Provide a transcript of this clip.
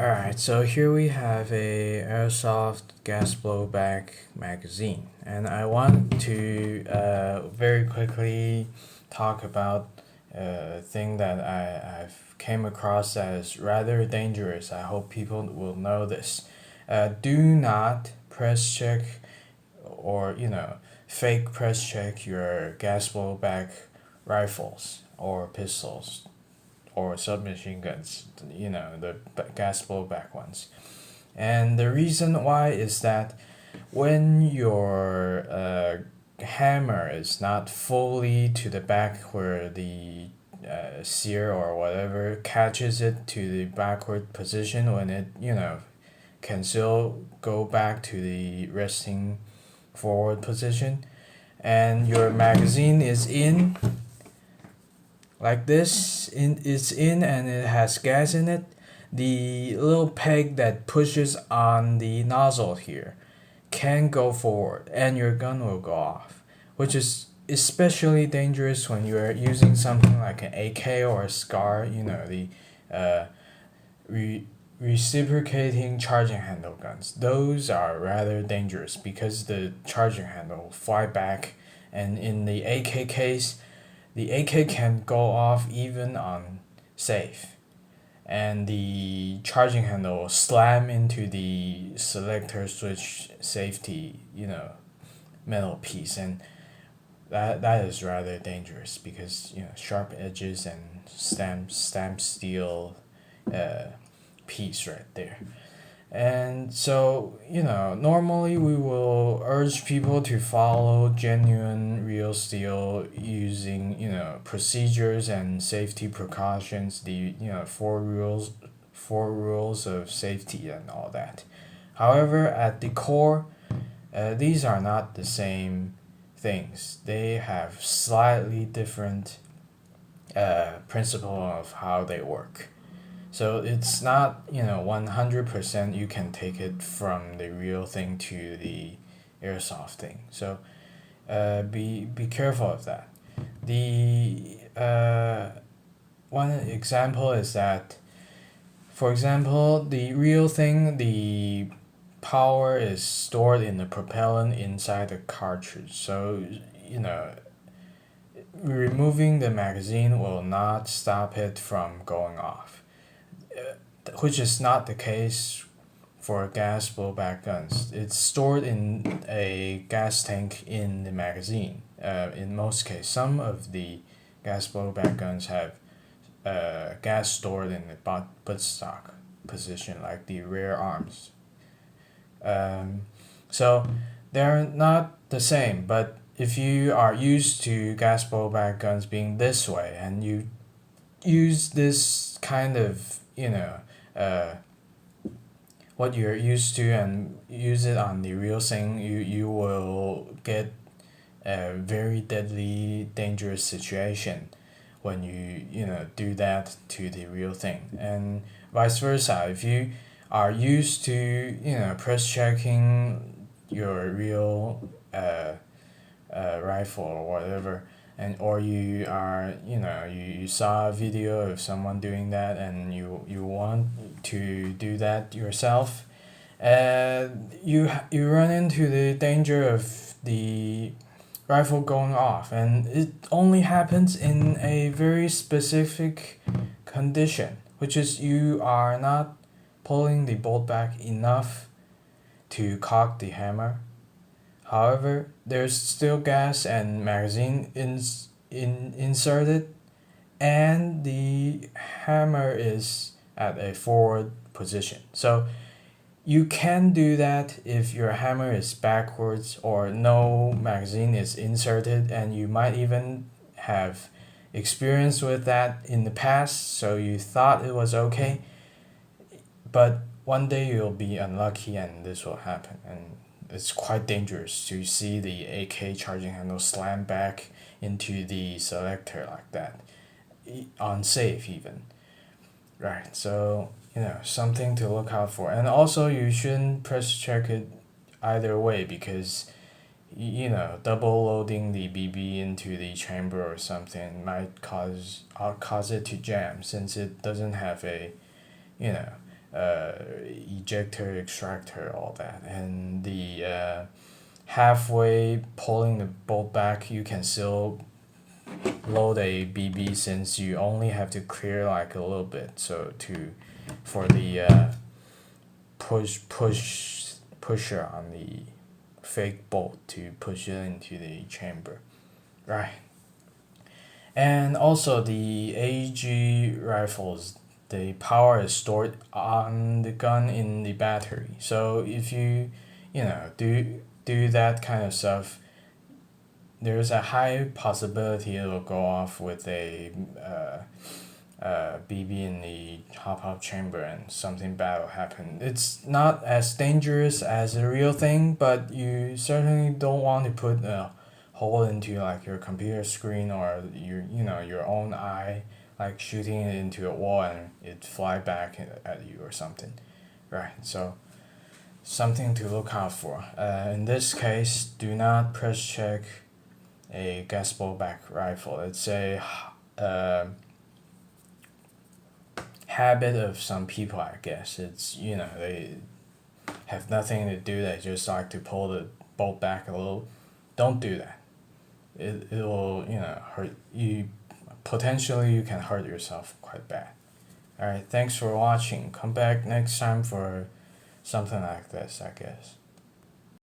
Alright, so here we have a Airsoft gas blowback magazine, and I want to very quickly talk about a thing that I've came across that is rather dangerous. I hope people will know this. Do not press check or fake press check your gas blowback rifles or pistols or submachine guns, the gas blowback ones. And the reason why is that when your hammer is not fully to the back where the sear or whatever catches it to the backward position, when it, can still go back to the resting forward position, and your magazine is in like this, it's in and it has gas in it, the little peg that pushes on the nozzle here can go forward and your gun will go off, which is especially dangerous when you're using something like an AK or a SCAR, the uh, reciprocating charging handle guns. Those are rather dangerous because the charging handle will fly back, and in the AK case, the AK can go off even on safe, and the charging handle will slam into the selector switch safety, metal piece, and that is rather dangerous because sharp edges and stamp steel piece right there. And so, normally we will urge people to follow genuine real steel using, procedures and safety precautions, the, four rules of safety and all that. However, at the core, these are not the same things. They have slightly different principle of how they work. So it's not 100% you can take it from the real thing to the airsoft thing. So be careful of that. The one example is that, for example, the real thing, the power is stored in the propellant inside the cartridge. So removing the magazine will not stop it from going off, which is not the case for gas blowback guns. It's stored in a gas tank in the magazine. In most cases, some of the gas blowback guns have gas stored in the buttstock position, like the rear arms. So they're not the same, but if you are used to gas blowback guns being this way and you use this kind of what you're used to and use it on the real thing, you will get a very deadly dangerous situation when you do that to the real thing, and vice versa. If you are used to press checking your real rifle or whatever, and or you are you saw a video of someone doing that and you want to do that yourself, you run into the danger of the rifle going off, and it only happens in a very specific condition, which is you are not pulling the bolt back enough to cock the hammer. However, there's still gas and magazine inserted, and the hammer is at a forward position. So you can do that if your hammer is backwards or no magazine is inserted, and you might even have experience with that in the past, so you thought it was okay, but one day you'll be unlucky and this will happen, and it's quite dangerous to see the AK charging handle slam back into the selector like that, unsafe even. Right, so something to look out for, and also you shouldn't press check it either way because double loading the BB into the chamber or something might cause it to jam, since it doesn't have a ejector, extractor, all that, and the halfway pulling the bolt back, you can still load a BB since you only have to clear like a little bit. So for the pusher on the fake bolt to push it into the chamber, right? And also the AG rifles, the power is stored on the gun in the battery. So if do that kind of stuff, there's a high possibility it'll go off with a BB in the hop up chamber and something bad will happen. It's not as dangerous as a real thing, but you certainly don't want to put a hole into like your computer screen or your own eye, like shooting it into a wall and it fly back at you or something, right? So something to look out for. In this case, do not press check a gas blowback rifle. It's a habit of some people, I guess. It's they have nothing to do. They just like to pull the bolt back a little. Don't do that. It will hurt you. Potentially, you can hurt yourself quite bad. All right. Thanks for watching. Come back next time for something like this, I guess.